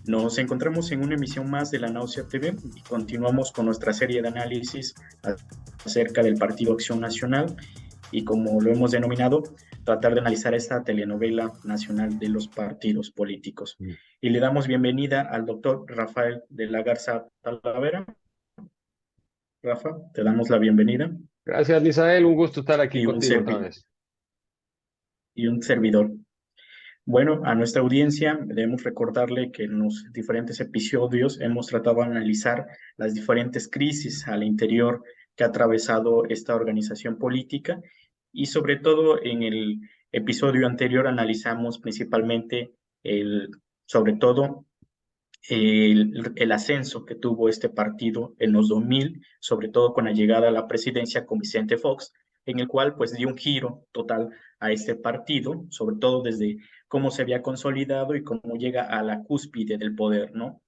Nos encontramos en una emisión más de La Náusea TV y continuamos con nuestra serie de análisis acerca del Partido Acción Nacional y, como lo hemos denominado, tratar de analizar esta telenovela nacional de los partidos políticos. Y le damos bienvenida al doctor Rafael de la Garza Talavera. Rafa, te damos la bienvenida. Gracias, Misael. Un gusto estar aquí y un, contigo otra vez. y un servidor. Bueno, a nuestra audiencia debemos recordarle que en los diferentes episodios hemos tratado de analizar las diferentes crisis al interior que ha atravesado esta organización política y sobre todo en el episodio anterior analizamos principalmente sobre todo el ascenso que tuvo este partido en los 2000, sobre todo con la llegada a la presidencia con Vicente Fox, en el cual pues dio un giro total a este partido, sobre todo desde cómo se había consolidado y cómo llega a la cúspide del poder, ¿no?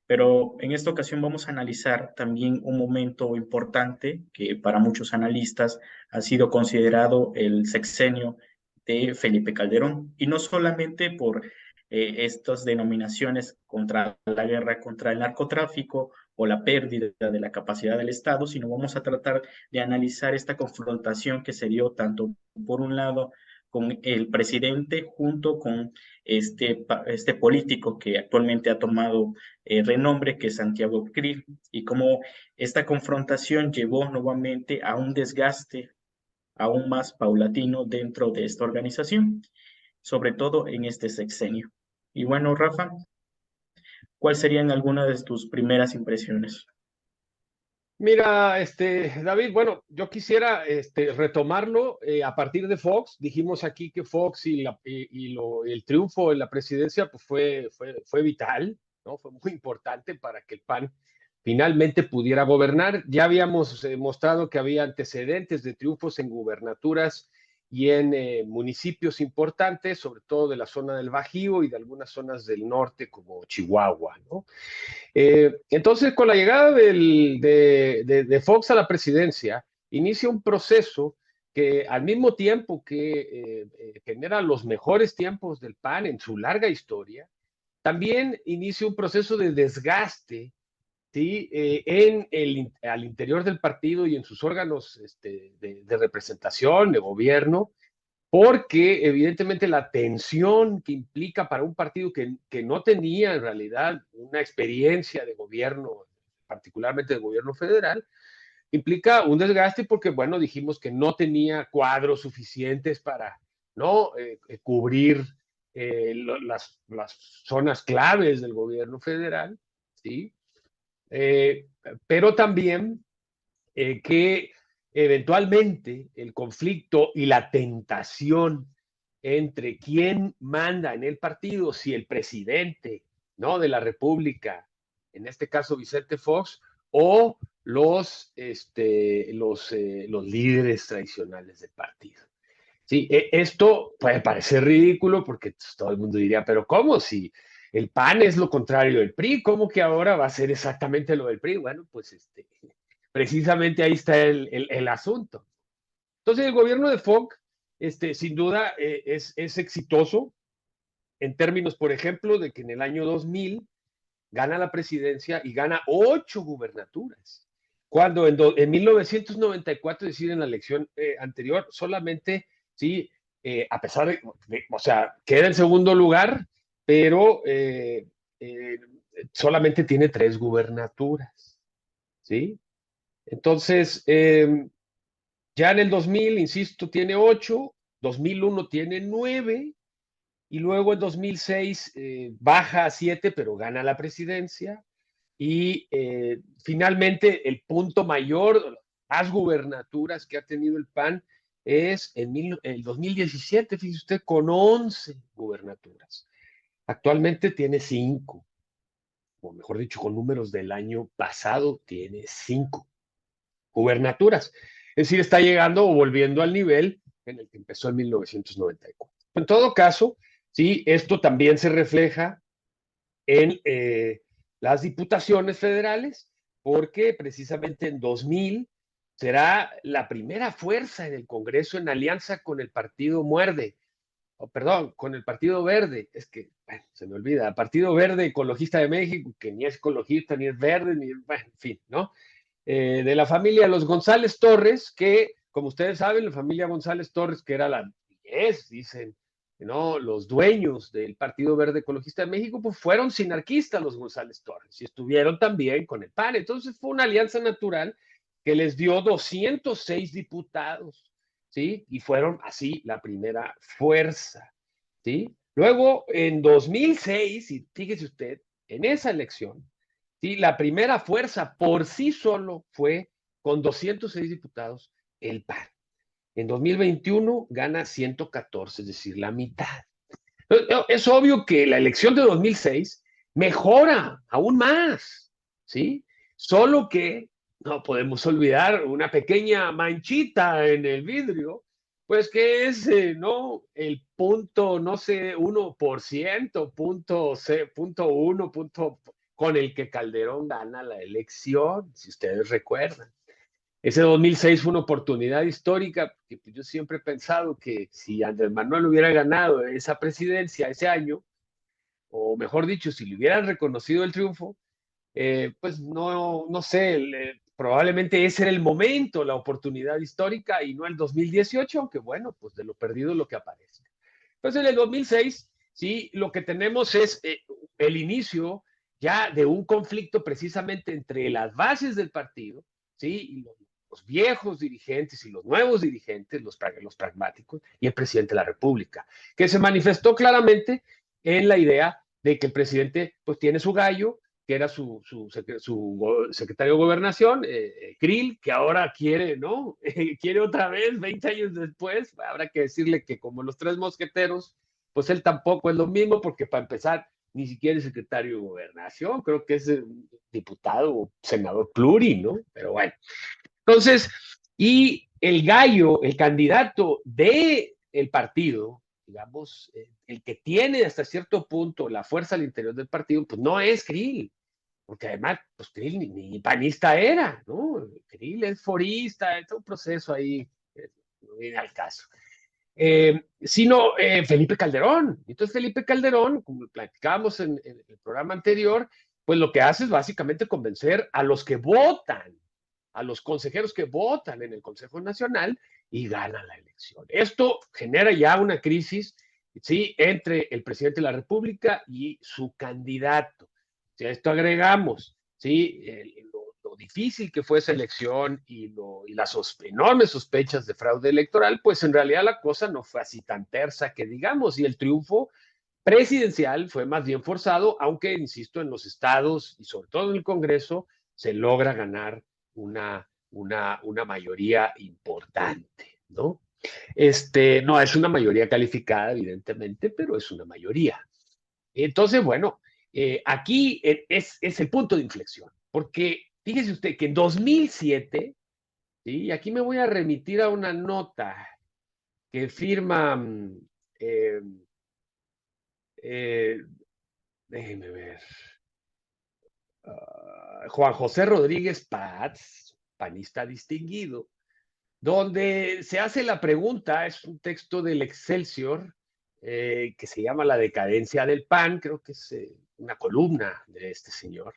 Pero en esta ocasión vamos a analizar también un momento importante que para muchos analistas ha sido considerado el sexenio de Felipe Calderón, y no solamente por estas denominaciones contra la guerra contra el narcotráfico o la pérdida de la capacidad del Estado, sino vamos a tratar de analizar esta confrontación que se dio tanto por un lado con el presidente junto con este político que actualmente ha tomado renombre, que es Santiago Krill, y cómo esta confrontación llevó nuevamente a un desgaste aún más paulatino dentro de esta organización, sobre todo en este sexenio. Y bueno, Rafa, ¿cuáles serían algunas de tus primeras impresiones? Mira, David, bueno, yo quisiera retomarlo a partir de Fox. Dijimos aquí que Fox el triunfo en la presidencia pues fue vital, ¿no? Fue muy importante para que el PAN finalmente pudiera gobernar. Ya habíamos mostrado que había antecedentes de triunfos en gubernaturas y en municipios importantes, sobre todo de la zona del Bajío y de algunas zonas del norte como Chihuahua, ¿no? Entonces, con la llegada de Fox a la presidencia, inicia un proceso que al mismo tiempo que genera los mejores tiempos del PAN en su larga historia, también inicia un proceso de desgaste, ¿sí? Al interior del partido y en sus órganos de representación, de gobierno, porque evidentemente la tensión que implica para un partido que no tenía en realidad una experiencia de gobierno, particularmente de gobierno federal, implica un desgaste porque, bueno, dijimos que no tenía cuadros suficientes para no cubrir las zonas claves del gobierno federal, ¿sí? Pero también que eventualmente el conflicto y la tentación entre quién manda en el partido, si el presidente, ¿no?, de la República, en este caso Vicente Fox, o los líderes tradicionales del partido. Sí, esto puede parecer ridículo porque pues, todo el mundo diría, pero ¿cómo? Si el PAN es lo contrario del PRI, ¿cómo que ahora va a ser exactamente lo del PRI? Bueno, pues precisamente ahí está el asunto. Entonces, el gobierno de Fox, sin duda, es exitoso en términos, por ejemplo, de que en el año 2000 gana la presidencia y gana 8 gubernaturas, cuando en 1994, es decir, en la elección anterior, solamente, sí, a pesar o sea, queda en segundo lugar, pero solamente tiene 3 gubernaturas, ¿sí? Entonces, ya en el 2000, insisto, tiene 8, 2001 tiene 9, y luego en 2006 baja a 7, pero gana la presidencia. Y finalmente el punto mayor, las gubernaturas que ha tenido el PAN es en el 2017, fíjese usted, con 11 gubernaturas. Actualmente tiene 5, o mejor dicho, con números del año pasado, tiene 5 gubernaturas. Es decir, está llegando o volviendo al nivel en el que empezó en 1994. En todo caso, sí, esto también se refleja en las diputaciones federales, porque precisamente en 2000 será la primera fuerza en el Congreso en alianza con el partido Muerde, perdón, con el Partido Verde, es que, bueno, se me olvida, Partido Verde Ecologista de México, que ni es ecologista, ni es verde, ni, bueno, en fin, ¿no? De la familia Los González Torres, que, como ustedes saben, la familia González Torres, que era dicen, ¿no? Los dueños del Partido Verde Ecologista de México, pues fueron sinarquistas los González Torres y estuvieron también con el PAN. Entonces fue una alianza natural que les dio 206 diputados, ¿sí? Y fueron así la primera fuerza, ¿sí? Luego, en 2006, y fíjese usted, en esa elección, ¿sí? La primera fuerza por sí solo fue, con 206 diputados, el PAN. En 2021 gana 114, es decir, la mitad. Es obvio que la elección de 2006 mejora aún más, ¿sí? Solo que no podemos olvidar una pequeña manchita en el vidrio, pues que es, ¿no? El punto, no sé, 1%, punto 1, con el que Calderón gana la elección, si ustedes recuerdan. Ese 2006 fue una oportunidad histórica, porque pues, yo siempre he pensado que si Andrés Manuel hubiera ganado esa presidencia ese año, o mejor dicho, si le hubieran reconocido el triunfo, pues no sé, probablemente ese era el momento, la oportunidad histórica y no el 2018, aunque bueno, pues de lo perdido lo que aparece. Entonces en el 2006, sí, lo que tenemos es el inicio ya de un conflicto precisamente entre las bases del partido, sí, y los viejos dirigentes y los nuevos dirigentes, los pragmáticos, y el presidente de la República, que se manifestó claramente en la idea de que el presidente pues tiene su gallo, que era su secretario de Gobernación, Krill, que ahora quiere, ¿no? Quiere otra vez, 20 años después, habrá que decirle que como los tres mosqueteros, pues él tampoco es lo mismo, porque para empezar, ni siquiera es secretario de Gobernación, creo que es diputado o senador pluri, ¿no? Pero bueno. Entonces, y el gallo, el candidato del partido, digamos, el que tiene hasta cierto punto la fuerza al interior del partido, pues no es Krill, porque además, pues Krill ni panista era, ¿no? Krill es forista, es un proceso ahí, no viene al caso. Sino Felipe Calderón. Entonces Felipe Calderón, como platicábamos en el programa anterior, pues lo que hace es básicamente convencer a los que votan, a los consejeros que votan en el Consejo Nacional y ganan la elección. Esto genera ya una crisis, ¿sí? Entre el presidente de la República y su candidato. Si a esto agregamos, ¿sí? Lo difícil que fue esa elección y las enormes sospechas de fraude electoral, pues en realidad la cosa no fue así tan tersa que digamos, y el triunfo presidencial fue más bien forzado, aunque, insisto, en los estados y sobre todo en el Congreso se logra ganar una mayoría importante, ¿no? No es una mayoría calificada, evidentemente, pero es una mayoría. Entonces, bueno, aquí es el punto de inflexión, porque fíjese usted que en 2007, ¿sí? Y aquí me voy a remitir a una nota que firma, eh, eh, déjeme ver, Juan José Rodríguez Paz, panista distinguido, donde se hace la pregunta, es un texto del Excelsior, que se llama La decadencia del PAN, creo que es una columna de este señor,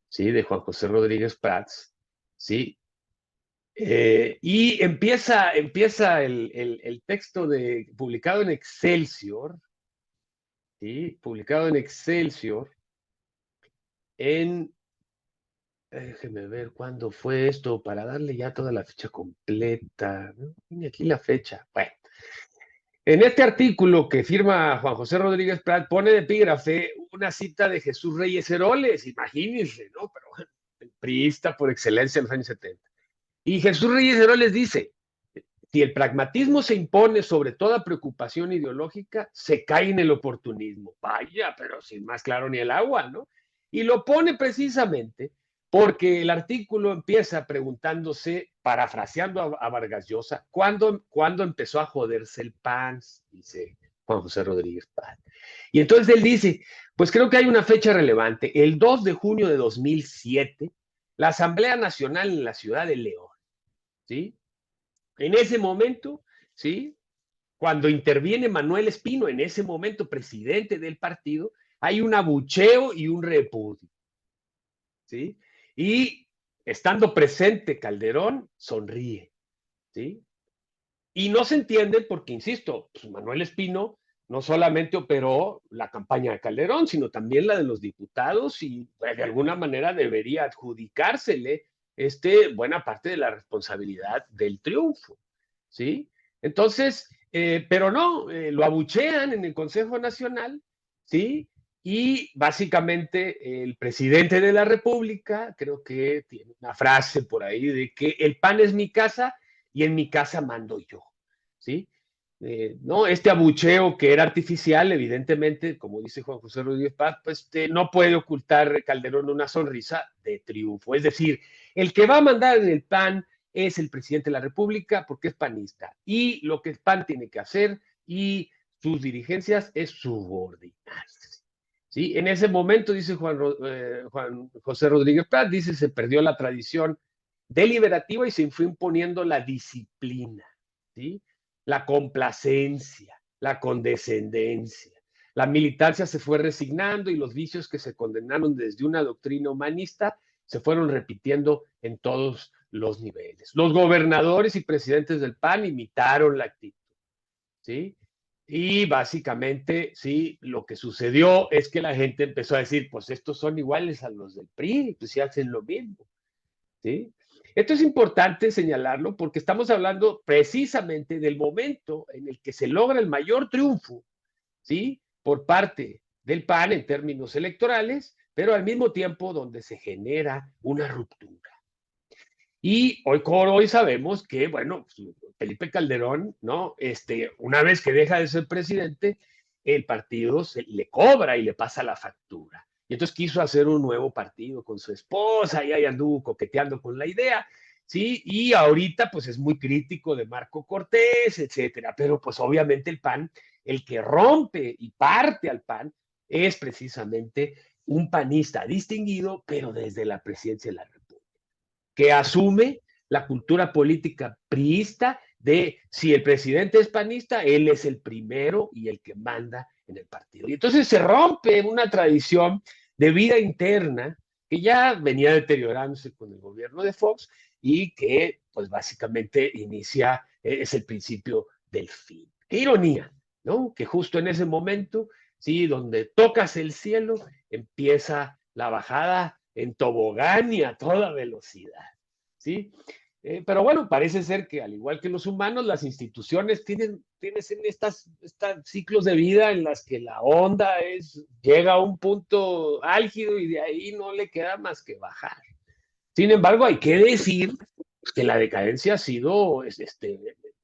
¿sí? De Juan José Rodríguez Prats, ¿sí? Y empieza el texto publicado en Excelsior, ¿sí? Publicado en Excelsior, en, déjeme ver cuándo fue esto, para darle ya toda la fecha completa, ¿no? Tiene aquí la fecha, bueno. En este artículo que firma Juan José Rodríguez Prat, pone de epígrafe una cita de Jesús Reyes Heroles, imagínense, ¿no? Pero el priista por excelencia en los años 70. Y Jesús Reyes Heroles dice, si el pragmatismo se impone sobre toda preocupación ideológica, se cae en el oportunismo. Vaya, pero sin más claro ni el agua, ¿no? Y lo pone precisamente porque el artículo empieza preguntándose, parafraseando a Vargas Llosa, ¿cuándo empezó a joderse el PAN? Dice Juan José Rodríguez Paz. Y entonces él dice, pues creo que hay una fecha relevante, el 2 de junio de 2007, la Asamblea Nacional en la ciudad de León, ¿sí? En ese momento, ¿sí? cuando interviene Manuel Espino, en ese momento presidente del partido, hay un abucheo y un repudio, ¿sí? Y estando presente Calderón, sonríe, ¿sí? Y no se entiende porque, insisto, pues Manuel Espino no solamente operó la campaña de Calderón, sino también la de los diputados y pues, de alguna manera debería adjudicársele buena parte de la responsabilidad del triunfo, ¿sí? Entonces, pero no, lo abuchean en el Consejo Nacional, ¿sí? Y básicamente el presidente de la República, creo que tiene una frase por ahí de que el PAN es mi casa y en mi casa mando yo, ¿sí? No, este abucheo que era artificial, evidentemente, como dice Juan José Rodríguez Paz, pues no puede ocultar Calderón una sonrisa de triunfo. Es decir, el que va a mandar en el PAN es el presidente de la República porque es panista. Y lo que el PAN tiene que hacer y sus dirigencias es subordinarse. ¿Sí? En ese momento, dice Juan José Rodríguez Paz, dice, se perdió la tradición deliberativa y se fue imponiendo la disciplina, ¿sí? La complacencia, la condescendencia. La militancia se fue resignando y los vicios que se condenaron desde una doctrina humanista se fueron repitiendo en todos los niveles. Los gobernadores y presidentes del PAN imitaron la actitud, ¿sí? Y básicamente, sí, lo que sucedió es que la gente empezó a decir, pues estos son iguales a los del PRI, pues sí hacen lo mismo, ¿sí? Esto es importante señalarlo porque estamos hablando precisamente del momento en el que se logra el mayor triunfo, ¿sí? Por parte del PAN en términos electorales, pero al mismo tiempo donde se genera una ruptura. Y hoy por hoy sabemos que, bueno, Felipe Calderón, ¿no? Una vez que deja de ser presidente, el partido le cobra y le pasa la factura. Y entonces quiso hacer un nuevo partido con su esposa y ahí anduvo coqueteando con la idea, ¿sí? Y ahorita pues es muy crítico de Marco Cortés, etcétera. Pero pues obviamente el PAN, el que rompe y parte al PAN, es precisamente un panista distinguido, pero desde la presidencia de la República, que asume la cultura política priista de si el presidente es panista, él es el primero y el que manda en el partido. Y entonces se rompe una tradición de vida interna que ya venía deteriorándose con el gobierno de Fox y que pues básicamente inicia, es el principio del fin. Qué ironía, ¿no? Que justo en ese momento, sí, donde tocas el cielo, empieza la bajada en tobogán y a toda velocidad, ¿sí? Pero bueno, parece ser que al igual que los humanos, las instituciones tienen estas ciclos de vida en las que la onda llega a un punto álgido y de ahí no le queda más que bajar. Sin embargo, hay que decir que la decadencia ha sido,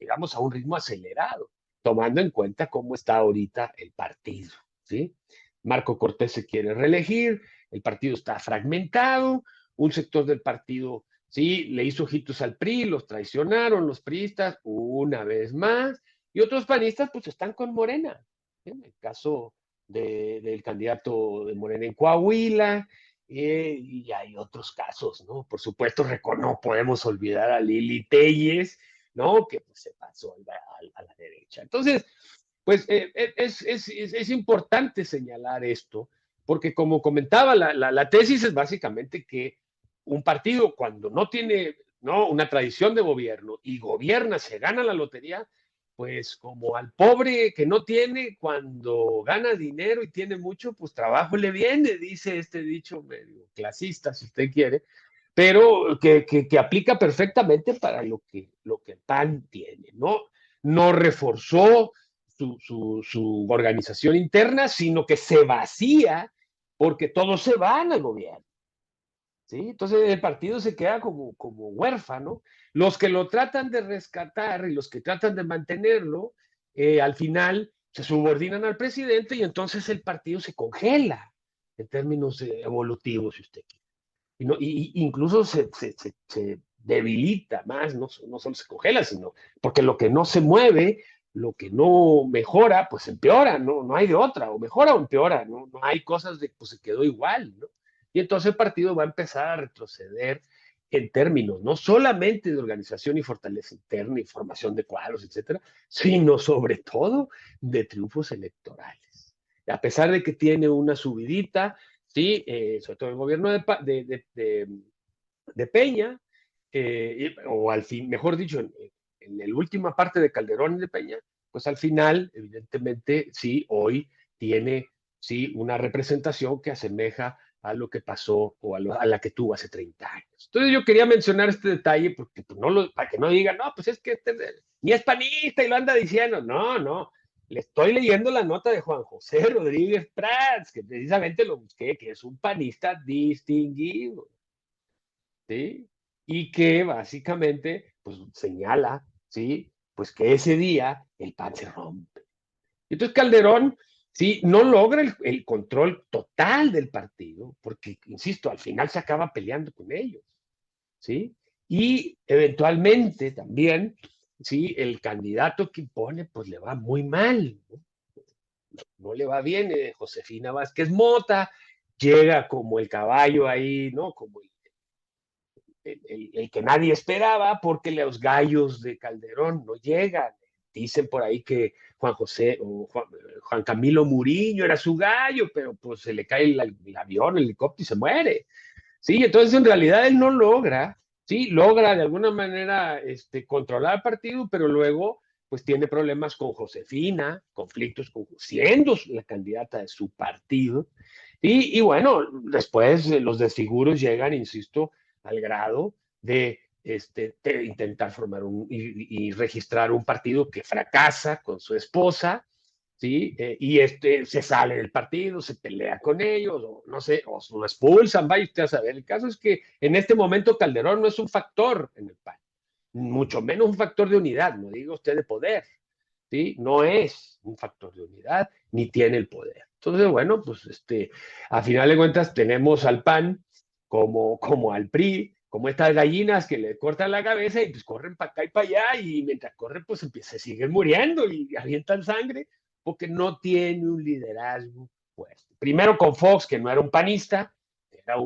digamos, a un ritmo acelerado, tomando en cuenta cómo está ahorita el partido, ¿sí? Marco Cortés se quiere reelegir, el partido está fragmentado, un sector del partido, sí, le hizo ojitos al PRI, los traicionaron los priistas una vez más, y otros panistas pues están con Morena, ¿sí? En el caso del candidato de Morena en Coahuila, y hay otros casos, ¿no? Por supuesto, no podemos olvidar a Lili Telles, ¿no? Que pues, se pasó a la derecha. Entonces, pues es importante señalar esto, porque como comentaba, la tesis es básicamente que un partido cuando no tiene, ¿no?, una tradición de gobierno y gobierna, se gana la lotería, pues como al pobre que no tiene, cuando gana dinero y tiene mucho, pues trabajo le viene, dice este dicho medio clasista, si usted quiere, pero que aplica perfectamente para lo que el PAN tiene, ¿no? No reforzó su organización interna, sino que se vacía porque todos se van al gobierno, ¿sí? Entonces el partido se queda como huérfano. Los que lo tratan de rescatar y los que tratan de mantenerlo, al final se subordinan al presidente y entonces el partido se congela en términos evolutivos, si usted quiere. Incluso se debilita más, no solo se congela, sino porque lo que no se mueve, lo que no mejora, pues empeora, no hay de otra, o mejora o empeora, no hay cosas de pues se quedó igual, ¿no? Y entonces el partido va a empezar a retroceder en términos no solamente de organización y fortaleza interna y formación de cuadros, etcétera, sino sobre todo de triunfos electorales. A pesar de que tiene una subidita, sí, sobre todo el gobierno de Peña, o al fin, mejor dicho, en la última parte de Calderón y de Peña, pues al final, evidentemente, sí, hoy tiene, sí, una representación que asemeja a lo que pasó o a la que tuvo hace 30 años. Entonces yo quería mencionar este detalle porque pues, para que no digan, no, pues es que ni es panista y lo anda diciendo. No, no. Le estoy leyendo la nota de Juan José Rodríguez Prats, que precisamente lo busqué, que es un panista distinguido. ¿Sí? Y que básicamente pues, señala, ¿sí? Pues que ese día el PAN se rompe. Entonces Calderón, sí, no logra el control total del partido, porque, insisto, al final se acaba peleando con ellos, ¿sí? Y eventualmente también, ¿sí? El candidato que impone, pues le va muy mal, ¿no? No le va bien, Josefina Vázquez Mota, llega como el caballo ahí, ¿no? Como el que nadie esperaba, porque los gallos de Calderón no llegan. Dicen por ahí que Juan José o Juan Camilo Muriño era su gallo, pero pues se le cae el avión, el helicóptero y se muere. Sí, entonces en realidad él no logra, sí, logra de alguna manera controlar el partido, pero luego pues tiene problemas con Josefina, conflictos con siendo la candidata de su partido. Y bueno, después los desfiguros llegan, insisto, al grado de intentar formar y registrar un partido que fracasa con su esposa, ¿sí? Y se sale del partido, se pelea con ellos, o no sé, o lo expulsan, vaya usted a saber. El caso es que en este momento Calderón no es un factor en el PAN, mucho menos un factor de unidad, no diga usted de poder, ¿sí? No es un factor de unidad, ni tiene el poder. Entonces, bueno, pues a final de cuentas tenemos al PAN como al PRI, como estas gallinas que le cortan la cabeza y pues corren para acá y para allá y mientras corren pues se siguen muriendo y avientan sangre porque no tiene un liderazgo fuerte. Primero con Fox, que no era un panista, era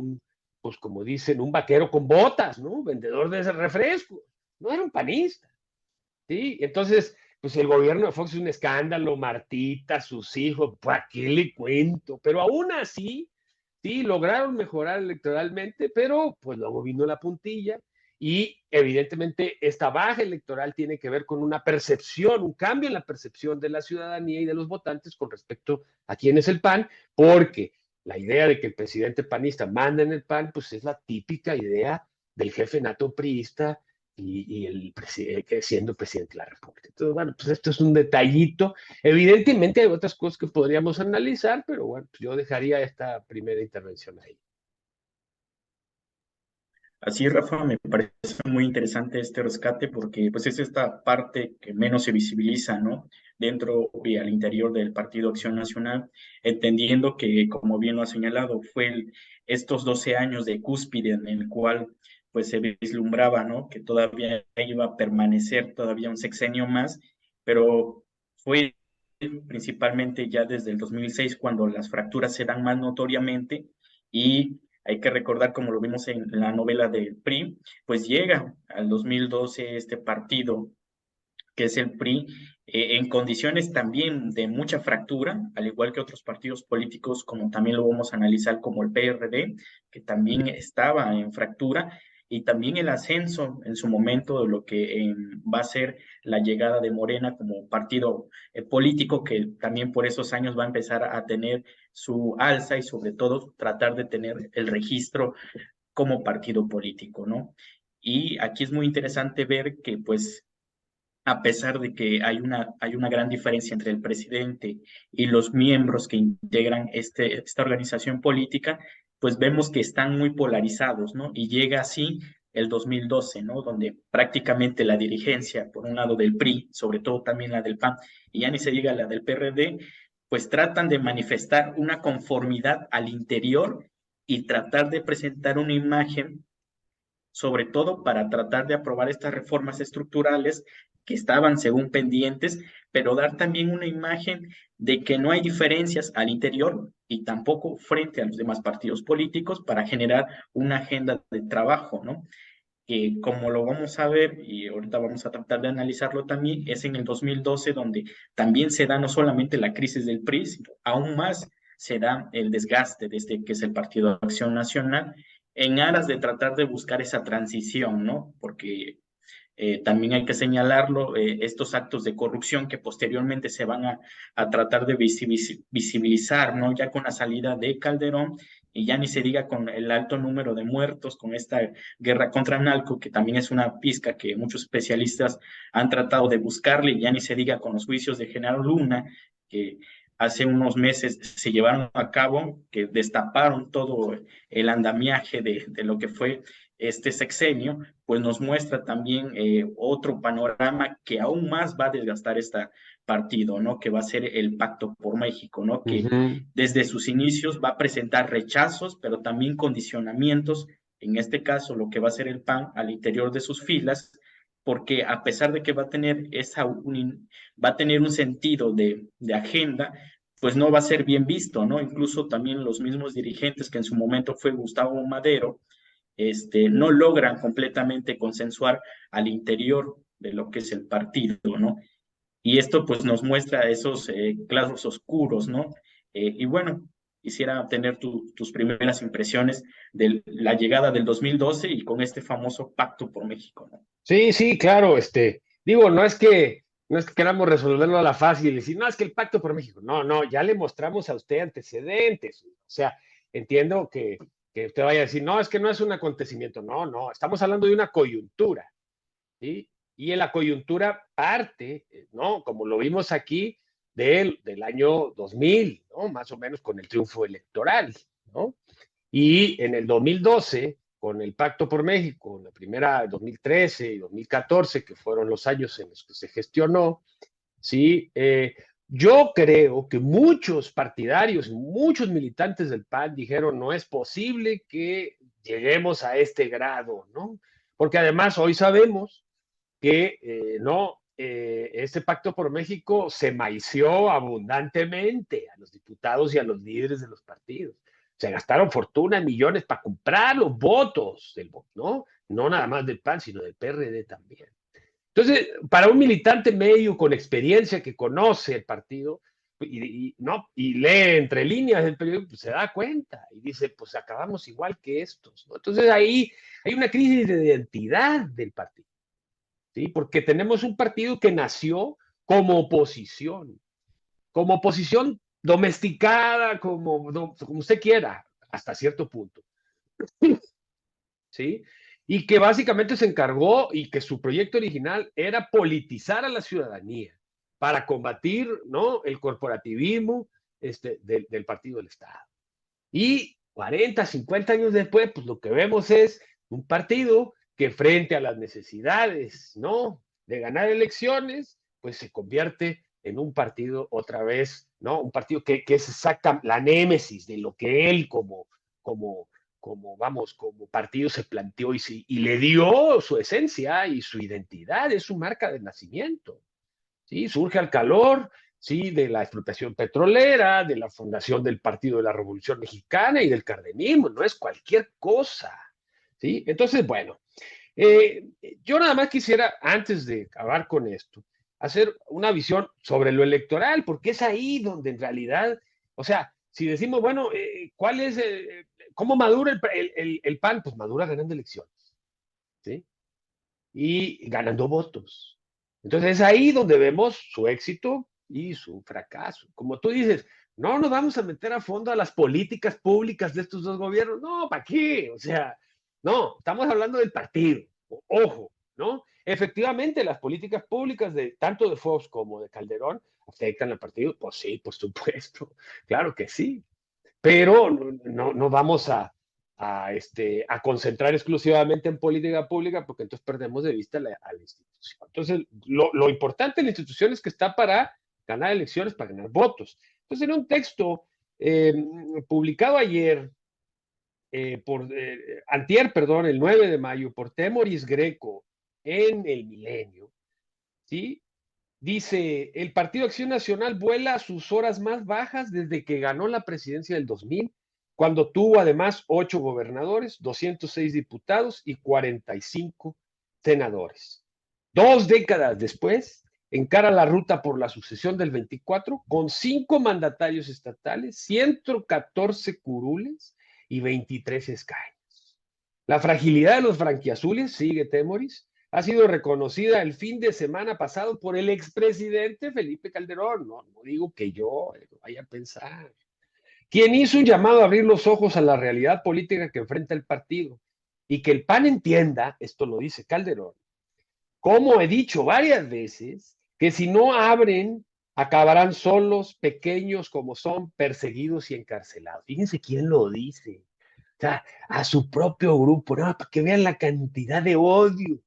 pues como dicen, un vaquero con botas, ¿no? Vendedor de ese refresco, no era un panista, ¿sí? Entonces, pues el gobierno de Fox es un escándalo, Martita, sus hijos, ¿para qué le cuento? Pero aún así, sí, lograron mejorar electoralmente, pero pues luego vino la puntilla y evidentemente esta baja electoral tiene que ver con una percepción, un cambio en la percepción de la ciudadanía y de los votantes con respecto a quién es el PAN, porque la idea de que el presidente panista manda en el PAN, pues es la típica idea del jefe nato priista y el presidente siendo presidente de la República. Entonces, bueno, pues esto es un detallito. Evidentemente hay otras cosas que podríamos analizar, pero bueno, pues yo dejaría esta primera intervención ahí. Así, Rafa, me parece muy interesante este rescate porque pues es esta parte que menos se visibiliza, ¿no? Dentro y al interior del Partido Acción Nacional, entendiendo que, como bien lo ha señalado, fue estos 12 años de cúspide en el cual pues se vislumbraba, ¿no? Que todavía iba a permanecer todavía un sexenio más, pero fue principalmente ya desde el 2006 cuando las fracturas se dan más notoriamente y hay que recordar, como lo vimos en la novela del PRI, pues llega al 2012 este partido, que es el PRI, en condiciones también de mucha fractura, al igual que otros partidos políticos, como también lo vamos a analizar como el PRD, que también estaba en fractura, y también el ascenso en su momento de lo que va a ser la llegada de Morena como partido político, que también por esos años va a empezar a tener su alza y sobre todo tratar de tener el registro como partido político, ¿no? Y aquí es muy interesante ver que pues a pesar de que hay una gran diferencia entre el presidente y los miembros que integran esta organización política, pues vemos que están muy polarizados, ¿no? Y llega así el 2012, ¿no? Donde prácticamente la dirigencia, por un lado del PRI, sobre todo también la del PAN, y ya ni se diga la del PRD, pues tratan de manifestar una conformidad al interior y tratar de presentar una imagen sobre todo para tratar de aprobar estas reformas estructurales que estaban según pendientes, pero dar también una imagen de que no hay diferencias al interior y tampoco frente a los demás partidos políticos para generar una agenda de trabajo, ¿no? que como lo vamos a ver y ahorita vamos a tratar de analizarlo también, es en el 2012 donde también se da no solamente la crisis del PRI, sino aún más se da el desgaste de este que es el Partido de Acción Nacional en aras de tratar de buscar esa transición, ¿no? Porque también hay que señalarlo, estos actos de corrupción que posteriormente se van a tratar de visibilizar, ¿no? Ya con la salida de Calderón y ya ni se diga con el alto número de muertos, con esta guerra contra Narco, que también es una pizca que muchos especialistas han tratado de buscarle, y ya ni se diga con los juicios de Genaro Luna, que hace unos meses se llevaron a cabo, que destaparon todo el andamiaje de lo que fue este sexenio, pues nos muestra también otro panorama que aún más va a desgastar este partido, ¿no? Que va a ser el Pacto por México, ¿no? Que Ujú. desde sus inicios va a presentar rechazos, pero también condicionamientos, en este caso lo que va a ser el PAN al interior de sus filas, porque a pesar de que va a tener va a tener un sentido de agenda, pues no va a ser bien visto, ¿no? Incluso también los mismos dirigentes que en su momento fue Gustavo Madero, no logran completamente consensuar al interior de lo que es el partido, ¿no? Y esto pues nos muestra esos claros oscuros, ¿no? Y bueno, quisiera tener tus primeras impresiones de la llegada del 2012 y con este famoso Pacto por México, ¿no? Sí, sí, claro, digo, no es que queramos resolverlo a la fácil y decir, no, es que el Pacto por México, no, no, ya le mostramos a usted antecedentes, o sea, entiendo que usted vaya a decir, no, es que no es un acontecimiento, no, no, estamos hablando de una coyuntura, ¿sí? Y en la coyuntura parte, ¿no? Como lo vimos aquí, del año 2000, ¿no? Más o menos con el triunfo electoral, ¿no? Y en el 2012, con el Pacto por México, la primera 2013 y 2014, que fueron los años en los que se gestionó, ¿sí? Yo creo que muchos partidarios, muchos militantes del PAN dijeron, no es posible que lleguemos a este grado, ¿no? Porque además hoy sabemos que no, este Pacto por México se maició abundantemente a los diputados y a los líderes de los partidos. Se gastaron fortuna, millones para comprar los votos del voto, ¿no? No nada más del PAN, sino del PRD también. Entonces, para un militante medio con experiencia que conoce el partido no, y lee entre líneas del periódico, pues se da cuenta y dice, pues acabamos igual que estos, ¿no? Entonces ahí hay una crisis de identidad del partido. ¿Sí? Porque tenemos un partido que nació como oposición domesticada, como usted quiera, hasta cierto punto, ¿sí? Y que básicamente se encargó y que su proyecto original era politizar a la ciudadanía para combatir, ¿no? El corporativismo del partido del Estado. Y 40, 50 años después, pues lo que vemos es un partido que frente a las necesidades, ¿no? De ganar elecciones, pues se convierte en un partido otra vez, ¿no? Un partido que es exacta la némesis de lo que él como, como partido se planteó y le dio su esencia y su identidad, es su marca de nacimiento. ¿Sí? Surge al calor, ¿sí? De la explotación petrolera, de la fundación del Partido de la Revolución Mexicana y del cardenismo, no es cualquier cosa, ¿sí? Entonces, bueno, eh, yo nada más quisiera, antes de acabar con esto, hacer una visión sobre lo electoral, porque es ahí donde en realidad, o sea, si decimos, bueno, ¿cuál es, cómo madura el PAN? Pues madura ganando elecciones, ¿sí? Y ganando votos. Entonces es ahí donde vemos su éxito y su fracaso. Como tú dices, no nos vamos a meter a fondo a las políticas públicas de estos dos gobiernos. No, ¿para qué? O sea, no, estamos hablando del partido. Ojo, ¿no? Efectivamente, las políticas públicas de tanto de Fox como de Calderón afectan al partido. Pues sí, por supuesto. Claro que sí. Pero no vamos a concentrar exclusivamente en política pública porque entonces perdemos de vista a la institución. Entonces, lo importante en la institución es que está para ganar elecciones, para ganar votos. Entonces, en un texto eh, publicado ayer, antier, perdón, el 9 de mayo, por Temoris Greco en El Milenio, ¿sí? Dice, el Partido Acción Nacional vuela a sus horas más bajas desde que ganó la presidencia del 2000 cuando tuvo además 8 gobernadores, 206 diputados y 45 senadores. 2 décadas después, encara la ruta por la sucesión del 24 con 5 mandatarios estatales, 114 curules y 23 escaños. La fragilidad de los franquiazules, sigue Temoris, ha sido reconocida el fin de semana pasado por el expresidente Felipe Calderón. No digo que yo vaya a pensar. Quien hizo un llamado a abrir los ojos a la realidad política que enfrenta el partido y que el PAN entienda, esto lo dice Calderón, como he dicho varias veces, que si no abren, acabarán solos, pequeños como son, perseguidos y encarcelados. Fíjense quién lo dice. O sea, a su propio grupo, ¿no? Para que vean la cantidad de odio.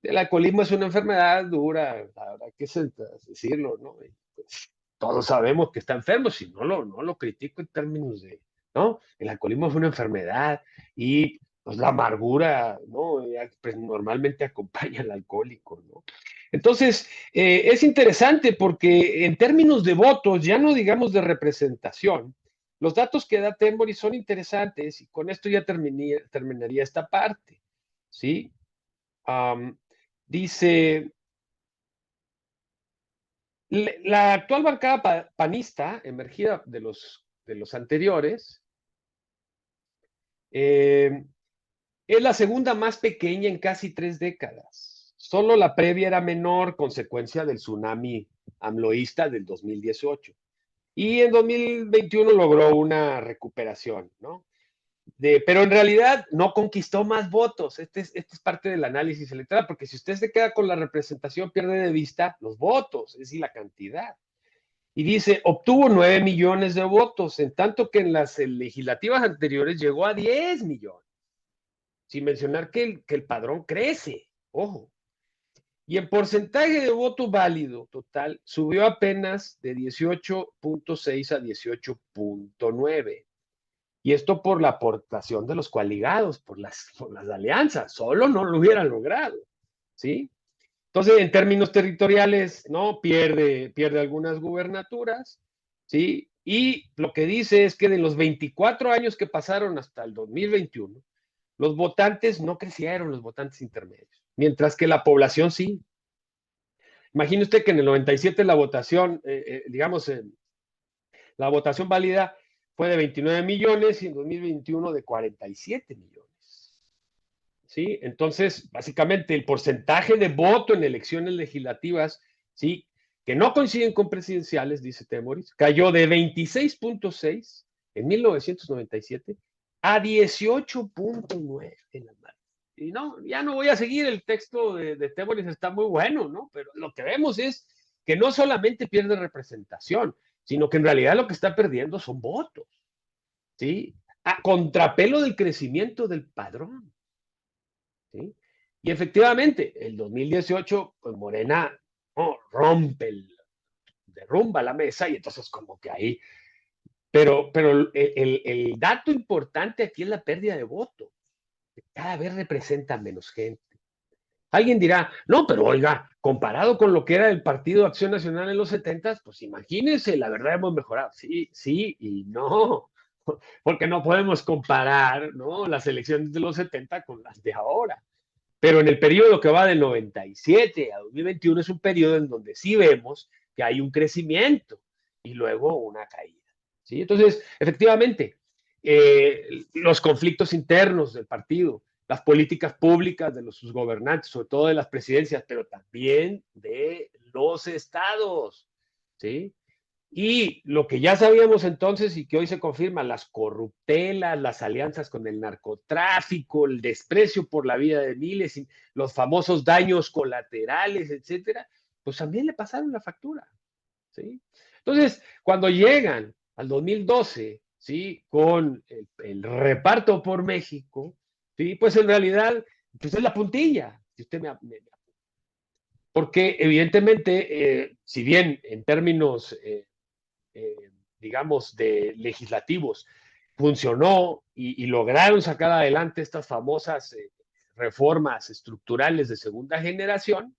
El alcoholismo es una enfermedad dura, la verdad que es decirlo, ¿no? Y pues, todos sabemos que está enfermo, si no lo critico en términos de, ¿no? El alcoholismo es una enfermedad y pues, la amargura, ¿no? Pues, normalmente acompaña al alcohólico, ¿no? Entonces, es interesante porque en términos de votos, ya no digamos de representación, los datos que da Tembori son interesantes y con esto ya terminaría esta parte, ¿sí? Dice, la actual bancada panista, emergida de los anteriores, es la segunda más pequeña en casi 3 décadas. Solo la previa era menor, consecuencia del tsunami amloísta del 2018. Y en 2021 logró una recuperación, ¿no? Pero en realidad no conquistó más votos. Este es parte del análisis electoral, porque si usted se queda con la representación, pierde de vista los votos, es decir, la cantidad. Y dice, obtuvo 9 millones de votos, en tanto que en las legislativas anteriores llegó a 10 millones, sin mencionar que el padrón crece, ojo. Y en porcentaje de voto válido total, subió apenas de 18.6 a 18.9. Y esto por la aportación de los coaligados, por las alianzas, solo no lo hubieran logrado, ¿sí? Entonces, en términos territoriales, ¿no? Pierde algunas gubernaturas, ¿sí? Y lo que dice es que de los 24 años que pasaron hasta el 2021, los votantes no crecieron, los votantes intermedios, mientras que la población sí. Imagine usted que en el 97 la votación, la votación válida fue de 29 millones y en 2021 de 47 millones. ¿Sí? Entonces, básicamente el porcentaje de voto en elecciones legislativas, ¿sí? Que no coinciden con presidenciales, dice Temoris, cayó de 26.6 en 1997 a 18.9 en las manos. Y no, ya no voy a seguir, el texto de Temoris está muy bueno, ¿no? Pero lo que vemos es que no solamente pierde representación, sino que en realidad lo que está perdiendo son votos, ¿sí? A contrapelo del crecimiento del padrón, ¿sí? Y efectivamente, el 2018, pues Morena derrumba la mesa y entonces como que ahí, pero el dato importante aquí es la pérdida de votos. Cada vez representa menos gente. Alguien dirá, no, pero oiga, comparado con lo que era el Partido Acción Nacional en los 70, pues imagínense, la verdad hemos mejorado. Sí, sí y no, porque no podemos comparar, ¿no? Las elecciones de los 70 con las de ahora. Pero en el periodo que va del 97 a 2021 es un periodo en donde sí vemos que hay un crecimiento y luego una caída, ¿sí? Entonces, efectivamente, los conflictos internos del partido, las políticas públicas de sus gobernantes, sobre todo de las presidencias, pero también de los estados, ¿sí? Y lo que ya sabíamos entonces y que hoy se confirma, las corruptelas, las alianzas con el narcotráfico, el desprecio por la vida de miles, los famosos daños colaterales, etcétera, pues también le pasaron la factura, ¿sí? Entonces, cuando llegan al 2012, ¿sí? Con el reparto por México, ¿sí? Pues en realidad, pues es la puntilla, si usted porque evidentemente, si bien en términos digamos, de legislativos, funcionó y lograron sacar adelante estas famosas reformas estructurales de segunda generación,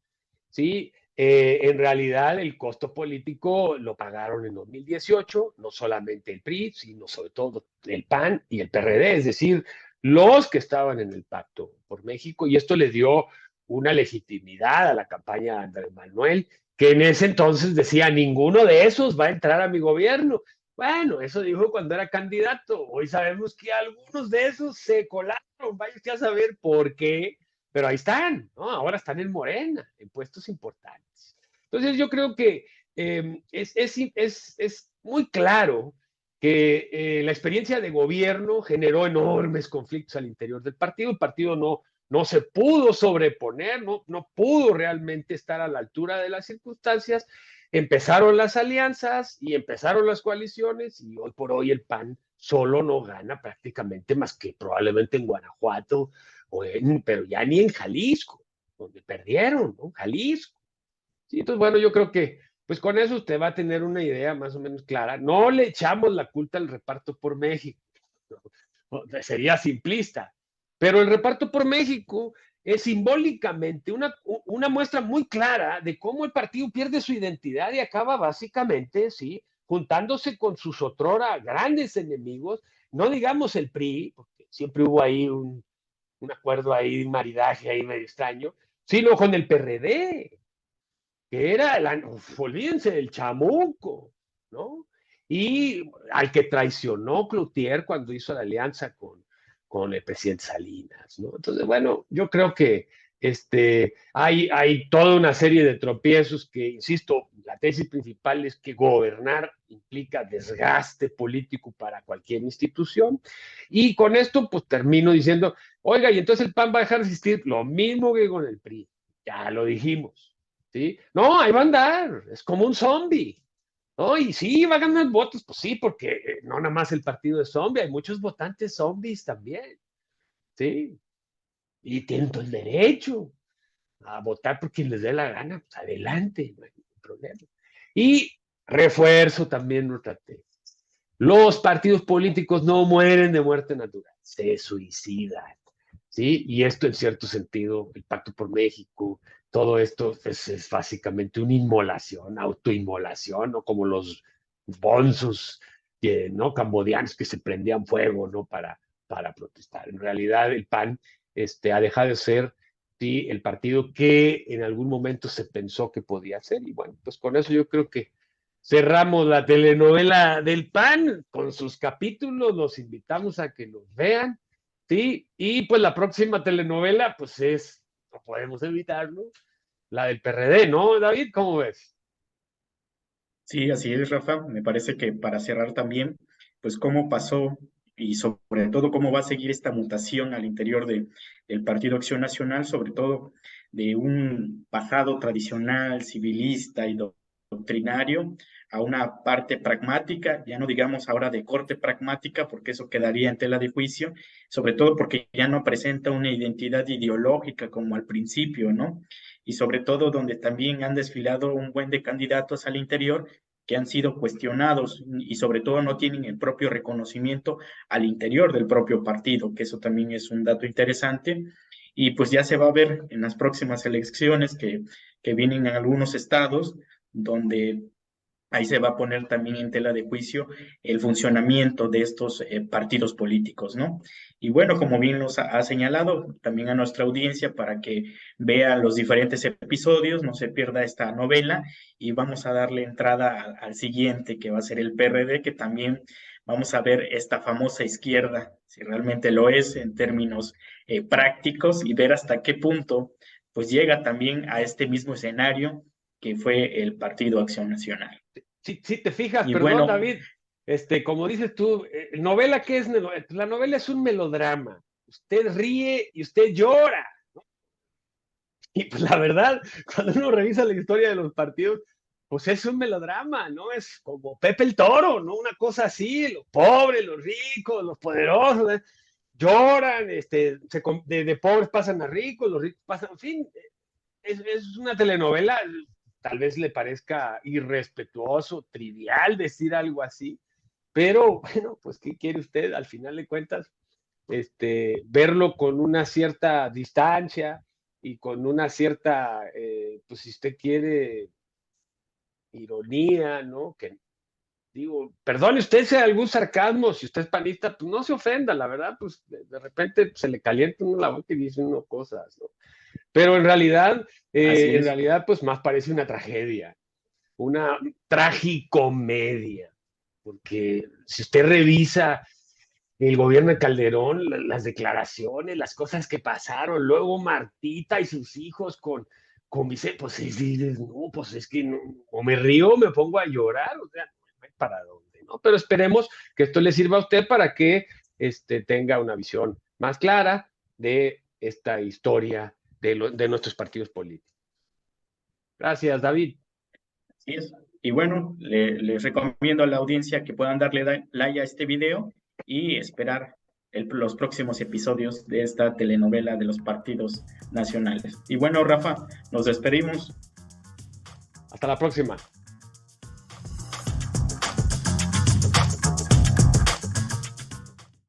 ¿sí? En realidad el costo político lo pagaron en 2018, no solamente el PRI, sino sobre todo el PAN y el PRD, es decir, los que estaban en el Pacto por México, y esto le dio una legitimidad a la campaña de Andrés Manuel, que en ese entonces decía, ninguno de esos va a entrar a mi gobierno. Bueno, eso dijo cuando era candidato. Hoy sabemos que algunos de esos se colaron, vaya usted a saber por qué, pero ahí están, ¿no? Ahora están en Morena, en puestos importantes. Entonces yo creo que es muy claro que la experiencia de gobierno generó enormes conflictos al interior del partido. El partido no se pudo sobreponer, no pudo realmente estar a la altura de las circunstancias. Empezaron las alianzas y empezaron las coaliciones y hoy por hoy el PAN solo no gana prácticamente más que probablemente en Guanajuato, pero ya ni en Jalisco, donde perdieron, ¿no? Jalisco. Sí, entonces, bueno, yo creo que pues con eso usted va a tener una idea más o menos clara. No le echamos la culpa al reparto por México, sería simplista, pero el reparto por México es simbólicamente una muestra muy clara de cómo el partido pierde su identidad y acaba básicamente, ¿sí?, juntándose con sus otrora grandes enemigos, no digamos el PRI, porque siempre hubo ahí un acuerdo ahí, un maridaje ahí medio extraño, sino con el PRD, que era, olvídense del chamuco, ¿no? Y al que traicionó Cloutier cuando hizo la alianza con el presidente Salinas, ¿no? Entonces, bueno, yo creo que hay toda una serie de tropiezos que, insisto, la tesis principal es que gobernar implica desgaste político para cualquier institución. Y con esto, pues termino diciendo, oiga, y entonces el PAN va a dejar de existir, lo mismo que con el PRI, ya lo dijimos. ¿Sí? No, ahí va a andar, es como un zombie. ¿No? Y sí, va a ganar votos, pues sí, porque no nada más el partido es zombie, hay muchos votantes zombies también, ¿sí? Y tienen todo el derecho a votar por quien les dé la gana, pues adelante, no hay ningún problema. Y refuerzo también nuestra tesis. Los partidos políticos no mueren de muerte natural, se suicidan. ¿Sí? Y esto en cierto sentido, el Pacto por México, todo esto es básicamente una inmolación, autoinmolación, ¿no? Como los bonzos, ¿no?, cambodianos que se prendían fuego, ¿no?, para protestar. En realidad el PAN ha dejado de ser, ¿sí?, el partido que en algún momento se pensó que podía ser. Y bueno, pues con eso yo creo que cerramos la telenovela del PAN con sus capítulos, los invitamos a que los vean. Sí, y pues la próxima telenovela, pues no podemos evitarlo, la del PRD, ¿no, David? ¿Cómo ves? Sí, así es, Rafa. Me parece que para cerrar también, pues cómo pasó y sobre todo cómo va a seguir esta mutación al interior del Partido Acción Nacional, sobre todo de un pasado tradicional, civilista y doctrinario, a una parte pragmática, ya no digamos ahora de corte pragmática, porque eso quedaría en tela de juicio, sobre todo porque ya no presenta una identidad ideológica como al principio, ¿no? Y sobre todo donde también han desfilado un buen de candidatos al interior que han sido cuestionados y sobre todo no tienen el propio reconocimiento al interior del propio partido, que eso también es un dato interesante. Y pues ya se va a ver en las próximas elecciones que vienen en algunos estados, donde ahí se va a poner también en tela de juicio el funcionamiento de estos partidos políticos, ¿no? Y bueno, como bien nos ha señalado también a nuestra audiencia para que vea los diferentes episodios, no se pierda esta novela y vamos a darle entrada al siguiente, que va a ser el PRD, que también vamos a ver esta famosa izquierda, si realmente lo es en términos prácticos y ver hasta qué punto pues llega también a este mismo escenario que fue el Partido Acción Nacional. Si te fijas, Y perdón, bueno, David, como dices tú, novela, ¿qué es? La novela es un melodrama. Usted ríe y usted llora. Y pues la verdad, cuando uno revisa la historia de los partidos, pues es un melodrama, ¿no? Es como Pepe el Toro, ¿no? Una cosa así, los pobres, los ricos, los poderosos, ¿eh? Lloran, de pobres pasan a ricos, los ricos pasan, en fin, es una telenovela, tal vez le parezca irrespetuoso, trivial decir algo así, pero bueno, pues ¿qué quiere usted? Al final de cuentas, verlo con una cierta distancia, y con una cierta, pues si usted quiere, ironía, ¿no? Que digo, perdone usted si hay algún sarcasmo, si usted es panista, pues no se ofenda, la verdad, pues de repente se le calienta uno la boca y dice uno cosas, ¿no? Pero Así es. pues más parece una tragedia, una tragicomedia, porque si usted revisa el gobierno de Calderón, las declaraciones, las cosas que pasaron, luego Martita y sus hijos con Vicente, pues no, pues es que no, o me río o me pongo a llorar, o sea, no hay para dónde, ¿no? Pero esperemos que esto le sirva a usted para que tenga una visión más clara de esta historia de nuestros partidos políticos. Gracias, David. Así es. Y bueno, les recomiendo a la audiencia que puedan darle like a este video y esperar los próximos episodios de esta telenovela de los partidos nacionales. Y bueno, Rafa, nos despedimos. Hasta la próxima.